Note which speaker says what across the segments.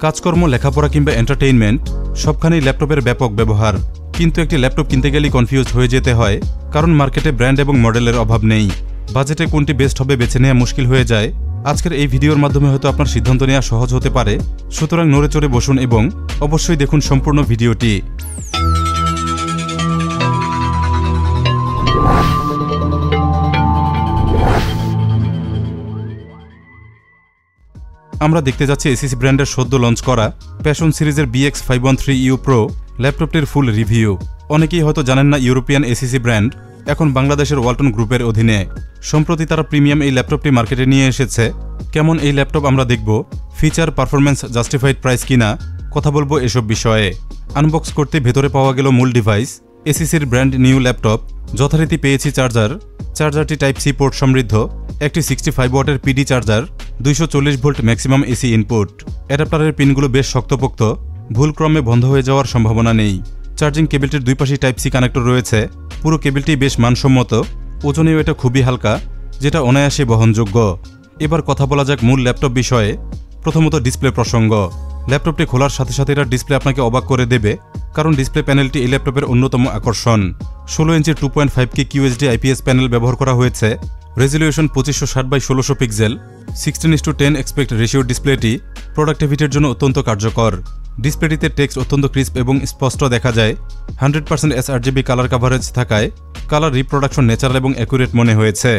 Speaker 1: কাজকর্ম, লেখাপড়া কিংবা এন্টারটেইনমেন্ট সবখানেই ল্যাপটপের ব্যাপক ব্যবহার। কিন্তু একটি ল্যাপটপ কিনতে গেলেই কনফিউজ হয়ে যেতে হয়, কারণ মার্কেটে ব্র্যান্ড এবং মডেলের অভাব নেই। বাজেটে কোনটি বেস্ট হবে বেছে নেওয়া মুশকিল হয়ে যায়। আজকের এই ভিডিওর মাধ্যমে হয়তো আপনার সিদ্ধান্ত নেওয়া সহজ হতে পারে, সুতরাং নড়ে চড়ে বসুন এবং অবশ্যই দেখুন সম্পূর্ণ ভিডিওটি। আমরা দেখতে যাচ্ছি এসিসি ব্র্যান্ডের সদ্য লঞ্চ করা প্যাশন সিরিজের BX513U Pro ল্যাপটপটির ফুল রিভিউ। অনেকেই হয়তো জানেন না, ইউরোপিয়ান এসিসি ব্র্যান্ড এখন বাংলাদেশের ওয়ালটন গ্রুপের অধীনে। সম্প্রতি তারা প্রিমিয়াম এই ল্যাপটপটি মার্কেটে নিয়ে এসেছে। কেমন এই ল্যাপটপ আমরা দেখব, ফিচার পারফরম্যান্স জাস্টিফাইড প্রাইস কিনা, কথা বলবো এসব বিষয়ে। আনবক্স করতে ভেতরে পাওয়া গেল মূল ডিভাইস, এসিসির ব্র্যান্ড নিউ ল্যাপটপ। যথারীতি পেয়েছি চার্জারটি টাইপ সি পোর্ট সমৃদ্ধ, একটি 65 ওয়াটের PD charger, 240 volt maximum AC input. অ্যাডাপ্টারের পিনগুলো বেশ শক্তপোক্ত, ভুলক্রমে বন্ধ হয়ে যাওয়ার সম্ভাবনা নেই। চার্জিং কেবিলটির দুই পাশেই টাইপ সি কানেক্টর রয়েছে। পুরো কেবিলটি বেশ মানসম্মত, ওজনেও এটা খুবই হালকা, যেটা অনায়াসে বহনযোগ্য। এবার কথা বলা যাক মূল ল্যাপটপ বিষয়ে। প্রথমত ডিসপ্লে প্রসঙ্গ। ল্যাপটপটি খোলার সাথে সাথে এটার ডিসপ্লে আপনাকে অবাক করে দেবে, কারণ ডিসপ্লে প্যানেলটি এই ল্যাপটপের অন্যতম আকর্ষণ। 16 ইঞ্চির 2.5K QHD IPS প্যানেল ব্যবহার করা হয়েছে। Resolution 2560x1600 pixel, 16:10 aspect ratio. ডিসপ্লেটি প্রোডাক্টিভিটির জন্য অত্যন্ত কার্যকর। ডিসপ্লেটিতে টেক্সট অত্যন্ত ক্রিস্প এবং স্পষ্ট দেখা যায়। 100% sRGB কালার কাভারেজ থাকায় কালার রিপ্রোডাকশন ন্যাচারাল এবং অ্যাকুরেট মনে হয়েছে।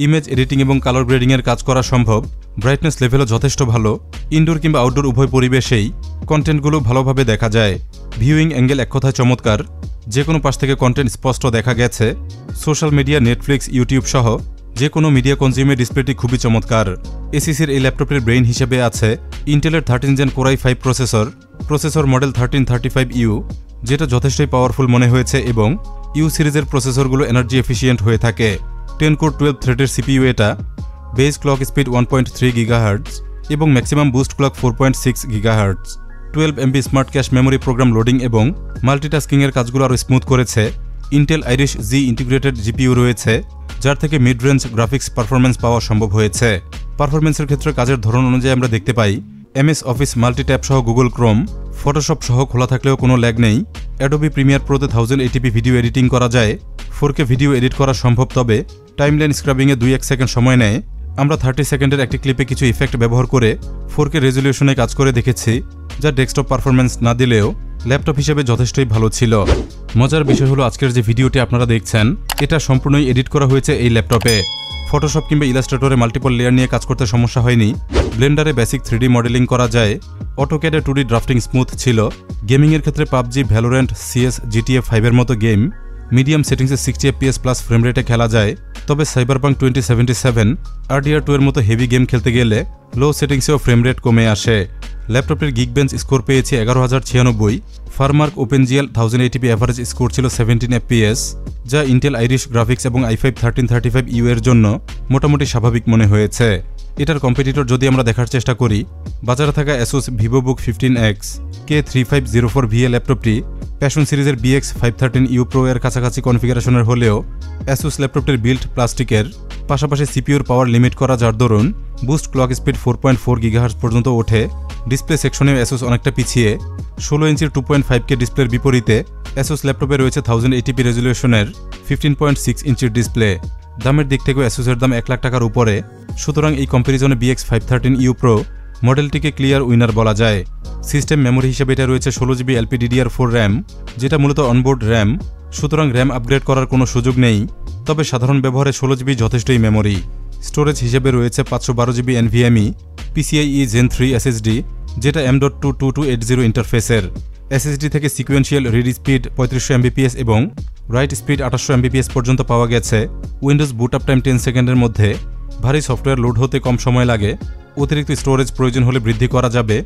Speaker 1: ইমেজ এডিটিং এবং কালার গ্রেডিংয়ের কাজ করা সম্ভব। ব্রাইটনেস লেভেলও যথেষ্ট ভালো। ইনডোর কিংবা আউটডোর উভয় পরিবেশেই কন্টেন্টগুলো ভালোভাবে দেখা যায়। ভিউইং অ্যাঙ্গেল এক কথায় চমৎকার, যে কোনো পাশ থেকে কন্টেন্ট স্পষ্ট দেখা গেছে। সোশ্যাল মিডিয়া, নেটফ্লিক্স, ইউটিউব সহ যে কোনো মিডিয়া কনজিউমে ডিসপ্লেটি খুবই চমৎকার। এসিসির এই ল্যাপটপের ব্রেইন হিসেবে আছে ইন্টেলের 13 gen Core i5 processor model 1335U, যেটা যথেষ্টই পাওয়ারফুল মনে হয়েছে এবং ইউ সিরিজের প্রসেসরগুলো এনার্জি এফিসিয়েন্ট হয়ে থাকে। 10 কোর 12 থ্রেডের সিপিইউ এটা। বেস ক্লক স্পিড 1.3 GHz এবং maximum boost clock 4.6 GHz। 12 MB smart cache memory program loading এবং মাল্টিটাস্কিংয়ের কাজগুলো আরও স্মুথ করেছে। Intel Iris G integrated GPU রয়েছে, যার থেকে মিড রেঞ্জ গ্রাফিক্স পারফরমেন্স পাওয়া সম্ভব হয়েছে। পারফরমেন্সের ক্ষেত্রে কাজের ধরন অনুযায়ী আমরা দেখতে পাই MS অফিস মাল্টিট্যাব সহ গুগল ক্রোম, ফটোশপ সহ খোলা থাকলেও কোনো ল্যাগ নেই। অ্যাডোবি প্রিমিয়ার প্রোতে 1080p ভিডিও এডিটিং করা যায়। 4K ভিডিও এডিট করা সম্ভব, তবে টাইমলাইন স্ক্রাবিংয়ে 2-1 সেকেন্ড সময় নেয়। আমরা 30 সেকেন্ডের একটি ক্লিপে কিছু ইফেক্ট ব্যবহার করে 4K রেজলিউশনে কাজ করে দেখেছি, যা ডেস্কটপ পারফরমেন্স না দিলেও ল্যাপটপ হিসেবে যথেষ্টই ভালো ছিল। মজার বিষয় হলো আজকের যে ভিডিওটি আপনারা দেখছেন, এটা সম্পূর্ণই এডিট করা হয়েছে এই ল্যাপটপে। ফটোশপ কিংবা ইলাস্ট্রেটরে মাল্টিপল লেয়ার নিয়ে কাজ করতে সমস্যা হয়নি। ব্লেন্ডারে বেসিক 3D মডেলিং করা যায়। অটোক্যাডে 2D ড্রাফটিং স্মুথ ছিল। গেমিংয়ের ক্ষেত্রে পাবজি, ভ্যালোরেন্ট, CS, GTA 5 এর মতো গেম মিডিয়াম সেটিংসে 60 FPS প্লাস ফ্রেম রেটে খেলা যায়। তবে সাইবারপাঙ্ক 2077, RDR2 এর মতো হেভি গেম খেলতে গেলে লো সেটিংসেও ফ্রেম রেট কমে আসে। ল্যাপটপটির গিগবেঞ্চ স্কোর পেয়েছি 11096। ফার্মার্ক OpenGL 1080p অ্যাভারেজ স্কোর ছিল 17 FPS, যা ইন্টেল আইরিশ গ্রাফিক্স এবং i5 1335U এর জন্য মোটামুটি স্বাভাবিক মনে হয়েছে। এটার কম্পিটিটর যদি আমরা দেখার চেষ্টা করি, বাজারে থাকা ASUS VivoBook 15X K3504VA ল্যাপটপটি প্যাশন সিরিজের BX513U Pro এর কাছাকাছি কনফিগারেশনের হলেও ASUS ল্যাপটপটির বিল্ড প্লাস্টিকের, পাশাপাশি সিপিইউর পাওয়ার লিমিট করা, যার দরুন বুস্ট ক্লক স্পিড 4.4 GHz পর্যন্ত ওঠে। ডিসপ্লে সেকশনে ASUS অনেকটা পিছিয়ে। 16 ইঞ্চির 2.5K ডিসপ্লের বিপরীতে ASUS ল্যাপটপে রয়েছে 1080p রেজলিউশনের 15.6 ইঞ্চির ডিসপ্লে। দামের দিক থেকেও ASUS এর দাম 1 লাখ টাকার উপরে, সুতরাং এই কম্পারিজনে BX513U Pro মডেলটিকে ক্লিয়ার উইনার বলা যায়। সিস্টেম মেমোরি হিসেবে এটা রয়েছে 16GB LPDDR4 র্যাম, যেটা মূলত অনবোর্ড র্যাম, সুতরাং র্যাম আপগ্রেড করার কোনো সুযোগ নেই। তবে সাধারণ ব্যবহারে 16GB যথেষ্টই মেমোরি। স্টোরেজ হিসেবে রয়েছে 512GB NVMe PCIe Gen 3 SSD, যেটা M.2 2280 ইন্টারফেসের। SSD থেকে সিকুয়েন্সিয়াল রিড স্পিড 3500 Mbps এবং রাইট স্পিড 2800 Mbps পর্যন্ত পাওয়া গেছে। উইন্ডোজ বুট আপ টাইম 10 সেকেন্ডের মধ্যে। ভারী সফটওয়্যার লোড হতে কম সময় লাগে। অতিরিক্ত স্টোরেজ প্রয়োজন হলে বৃদ্ধি করা যাবে।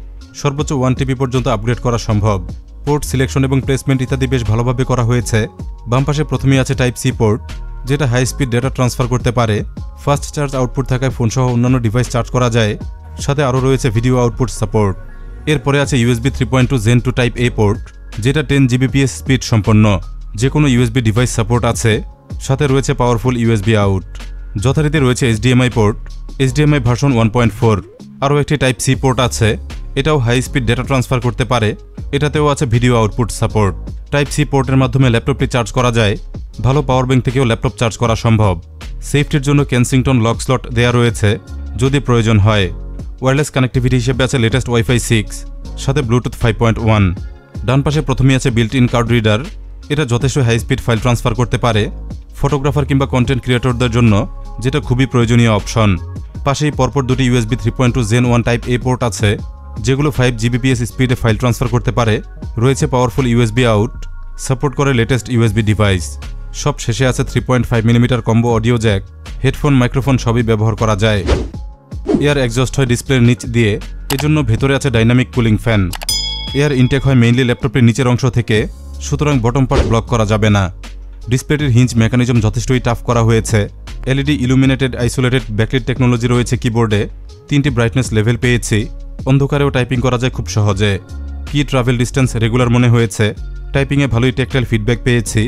Speaker 1: সর্বোচ্চ 1TB পর্যন্ত আপগ্রেড করা সম্ভব। পোর্ট সিলেকশন এবং প্লেসমেন্ট ইত্যাদি বেশ ভালোভাবে করা হয়েছে। বাম পাশে প্রথমেই আছে টাইপ সি পোর্ট, যেটা হাই স্পিড ডেটা ট্রান্সফার করতে পারে। ফাস্ট চার্জ আউটপুট থাকায় ফোনসহ অন্যান্য ডিভাইস চার্জ করা যায়। সাথে আরও রয়েছে ভিডিও আউটপুট সাপোর্ট। এরপরে আছে USB 3.2 Gen 2 type A port, যেটা 10 Gbps স্পিড সম্পন্ন। যে কোনো USB ডিভাইস সাপোর্ট আছে। সাথে রয়েছে পাওয়ারফুল USB আউট। যথারীতি রয়েছে HDMI পোর্ট, HDMI ভার্সন 1.4। আরও একটি টাইপ সি পোর্ট আছে। এটাও হাই স্পিড ডেটা ট্রান্সফার করতে পারে। এটাতেও আছে video output support. Type C পোর্টের মাধ্যমে ল্যাপটপটি চার্জ করা যায়। ভালো পাওয়ার ব্যাংক থেকেও ল্যাপটপ চার্জ করা সম্ভব। সেফটির জন্য কেনসিংটন লক স্লট দেয়া রয়েছে যদি প্রয়োজন হয়। ওয়্যারলেস কানেক্টিভিটি হিসেবে আছে লেটেস্ট ওয়াইফাই 6 সাথে ব্লুটুথ 5.1। ডান পাশে প্রথমেই আছে বিল্ট ইন কার্ড রিডার। এটা যথেষ্ট হাই স্পিড ফাইল ট্রান্সফার করতে পারে ফটোগ্রাফার কিংবা কন্টেন্ট ক্রিয়েটরদের জন্য, যেটা খুবই প্রয়োজনীয় অপশন। পাশেই পরপর দুটি USB 3.2 Gen 1 type A port আছে, যেগুলো 5 Gbps স্পিডে ফাইল ট্রান্সফার করতে পারে। রয়েছে পাওয়ারফুল USB আউট, সাপোর্ট করে লেটেস্ট USB ডিভাইস। সব শেষে আছে 3.5mm combo audio Jack. Headphone, microphone সবই ব্যবহার করা যায়। এয়ার এক্সস্ট হয় ডিসপ্লের নিচ দিয়ে, এজন্য ভেতরে আছে dynamic cooling fan. Air intact হয় মেইনলি ল্যাপটপের নিচের অংশ থেকে, সুতরাং বটম পার্ট ব্লক করা যাবে না। ডিসপ্লেটির হিঞ্জ মেকানিজম যথেষ্টই টাফ করা হয়েছে। LED illuminated isolated backlit technology রয়েছে কিবোর্ডে। 3টি ব্রাইটনেস লেভেল পেয়েছি। অন্ধকারেও টাইপিং করা যায় খুব সহজে। কি ট্রাভেল ডিস্টেন্স রেগুলার মনে হয়েছে। টাইপিংয়ে ভালোই টেকটাইল ফিডব্যাক পেয়েছি।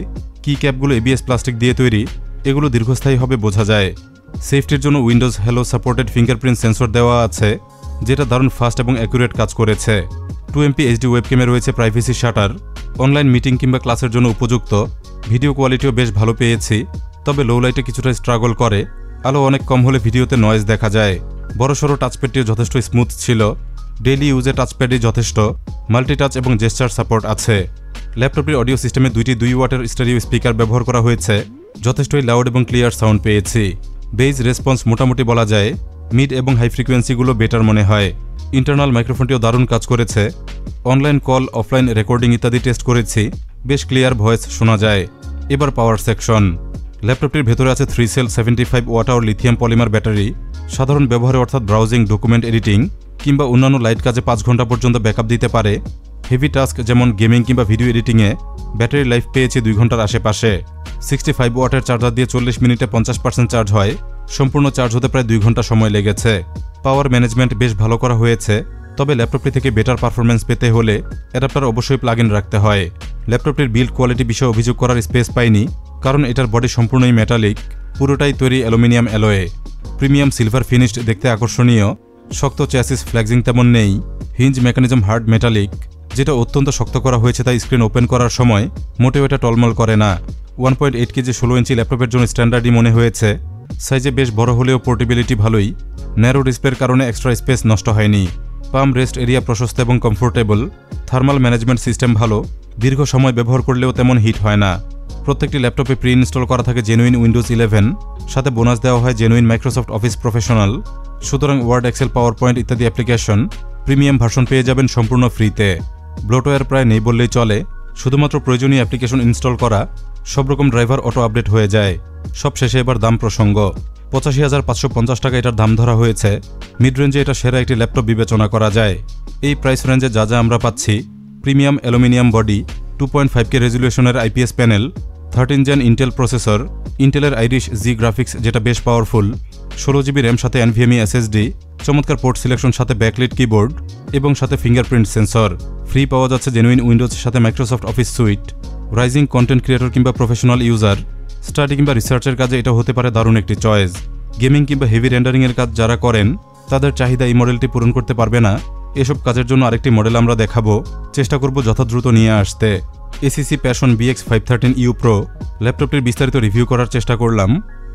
Speaker 1: কি ক্যাপগুলো ABS প্লাস্টিক দিয়ে তৈরি, এগুলো দীর্ঘস্থায়ী হবে বোঝা যায়। সেফটির জন্য Windows hello supported fingerprint sensor দেওয়া আছে, যেটা দারুণ ফাস্ট এবং অ্যাকুরেট কাজ করেছে। 2MP HD ওয়েবক্যামে রয়েছে প্রাইভেসি শাটার। অনলাইন মিটিং কিংবা ক্লাসের জন্য উপযুক্ত। ভিডিও কোয়ালিটিও বেশ ভালো পেয়েছি, তবে লো লাইটে কিছুটা স্ট্রাগল করে। আলো অনেক কম হলে ভিডিওতে নয়েজ দেখা যায়। বড়সড় টাচপ্যাডটিও যথেষ্ট স্মুথ ছিল। ডেইলি ইউজে টাচপ্যাডই যথেষ্ট। মাল্টিটাচ এবং জেস্টার সাপোর্ট আছে। ল্যাপটপটির অডিও সিস্টেমে 2 ওয়াটের স্টেরিও স্পিকার ব্যবহার করা হয়েছে। যথেষ্টই লাউড এবং ক্লিয়ার সাউন্ড পেয়েছি। বেজ রেসপন্স মোটামুটি বলা যায়। মিড এবং হাই ফ্রিকোয়েন্সিগুলো বেটার মনে হয়। ইন্টারনাল মাইক্রোফোনটিও দারুণ কাজ করেছে। অনলাইন কল, অফলাইন রেকর্ডিং ইত্যাদি টেস্ট করেছি, বেশ ক্লিয়ার ভয়েস শোনা যায়। এবার পাওয়ার সেকশন। ল্যাপটপটির ভেতরে আছে 3 cell 75 watt hour lithium polymer battery. সাধারণ ব্যবহারে অর্থাৎ ব্রাউজিং, ডকুমেন্ট এডিটিং কিংবা অন্যান্য লাইট কাজে 5 ঘন্টা পর্যন্ত ব্যাকআপ দিতে পারে। হেভি টাস্ক যেমন গেমিং কিংবা ভিডিও এডিটিংয়ে ব্যাটারি লাইফ পেয়েছে 2 ঘন্টার আশেপাশে। 65 ওয়াটের চার্জার দিয়ে 40 মিনিটে 50% চার্জ হয়। সম্পূর্ণ চার্জ হতে প্রায় 2 ঘন্টা সময় লেগেছে। পাওয়ার ম্যানেজমেন্ট বেশ ভালো করা হয়েছে, তবে ল্যাপটপটি থেকে বেটার পারফরমেন্স পেতে হলে অ্যাডাপ্টার অবশ্যই প্লাগ ইন রাখতে হয়। ল্যাপটপটির বিল্ড কোয়ালিটি বিষয়ে অভিযোগ করার স্পেস পাইনি, কারণ এটার বডি সম্পূর্ণই মেটালিক, পুরোটাই তৈরি অ্যালুমিনিয়াম অ্যালয়ে। প্রিমিয়াম সিলভার ফিনিশড দেখতে আকর্ষণীয়। শক্ত চ্যাসিস ফ্ল্যাগজিং তেমন নেই। হিঞ্জ মেকানিজম হার্ড মেটালিক, যেটা অত্যন্ত শক্ত করা হয়েছে, তাই স্ক্রিন ওপেন করার সময় মোটেও এটা টলমল করে না। 1.8 কেজি 16 ইঞ্চি ল্যাপটপের জন্য স্ট্যান্ডার্ডই মনে হয়েছে। সাইজে বেশ বড় হলেও পোর্টেবিলিটি ভালোই। ন্যারো ডিসপ্লের কারণে এক্সট্রা স্পেস নষ্ট হয়নি। পাম রেস্ট এরিয়া প্রশস্ত এবং কমফোর্টেবল। থার্মাল ম্যানেজমেন্ট সিস্টেম ভালো। দীর্ঘ সময় ব্যবহার করলেও তেমন হিট হয় না। প্রত্যেকটি ল্যাপটপে প্রি ইনস্টল করা থাকে জেনুইন উইন্ডোজ 11, সাথে বোনাস দেওয়া হয় জেনুইন মাইক্রোসফট অফিস প্রফেশনাল। সুতরাং ওয়ার্ড, এক্সেল, পাওয়ার পয়েন্ট ইত্যাদি অ্যাপ্লিকেশন প্রিমিয়াম ভার্সন পেয়ে যাবেন সম্পূর্ণ ফ্রিতে। ব্লোটওয়্যার প্রায় নেই বললেই চলে। শুধুমাত্র প্রয়োজনীয় অ্যাপ্লিকেশন ইনস্টল করা, সব রকম ড্রাইভার অটো আপডেট হয়ে যায়। সব শেষে এবার দাম প্রসঙ্গ। 85,550 টাকা এটার দাম ধরা হয়েছে। মিড রেঞ্জে এটা সেরা একটি ল্যাপটপ বিবেচনা করা যায়। এই প্রাইস রেঞ্জে যা যা আমরা পাচ্ছি: প্রিমিয়াম অ্যালুমিনিয়াম বডি, 2.5K রেজুলেশনের IPS panel, 13 gen Intel processor, ইন্টেলের আইরিশ জি গ্রাফিক্স যেটা বেশ পাওয়ারফুল, 16GB র্যাম সাথে NVMe SSD, চমৎকার পোর্ট সিলেকশন সাথে ব্যাকলিট কিবোর্ড এবং সাথে ফিঙ্গারপ্রিন্ট সেন্সর। ফ্রি পাওয়া যাচ্ছে জেনুইন উইন্ডোজ সাথে Microsoft Office suite. Rising content creator কিংবা প্রফেশনাল ইউজার, স্টাডি কিংবা রিসার্চের কাজে এটা হতে পারে দারুণ একটি চয়েস। গেমিং কিংবা হেভি রেন্ডারিংয়ের কাজ যারা করেন, তাদের চাহিদা এই মডেলটি পূরণ করতে পারবে না। এসব কাজের জন্য আরেকটি মডেল আমরা দেখাবো, চেষ্টা করব যথাদ্রুত নিয়ে আসতে। ACC Passion BX 513EU Pro ল্যাপটপটির বিস্তারিত রিভিউ করার চেষ্টা করলাম।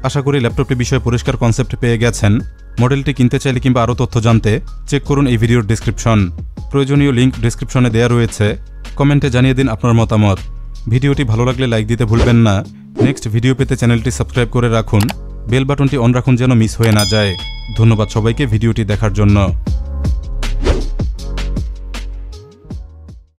Speaker 1: আশা করি ল্যাপটপটি বিষয়ে পরিষ্কার কনসেপ্ট পেয়ে গেছেন। মডেলটি কিনতে চাইলে কিংবা আরও তথ্য জানতে চেক করুন এই ভিডিওর ডেসক্রিপশন। প্রয়োজনীয় লিঙ্ক ডেসক্রিপশনে দেওয়া রয়েছে। কমেন্টে জানিয়ে দিন আপনার মতামত। ভিডিওটি ভালো লাগলে লাইক দিতে ভুলবেন না। নেক্সট ভিডিও পেতে চ্যানেলটি সাবস্ক্রাইব করে রাখুন। বেল বাটনটি অন রাখুন যেন মিস হয়ে না যায়। ধন্যবাদ সবাইকে ভিডিওটি দেখার জন্য।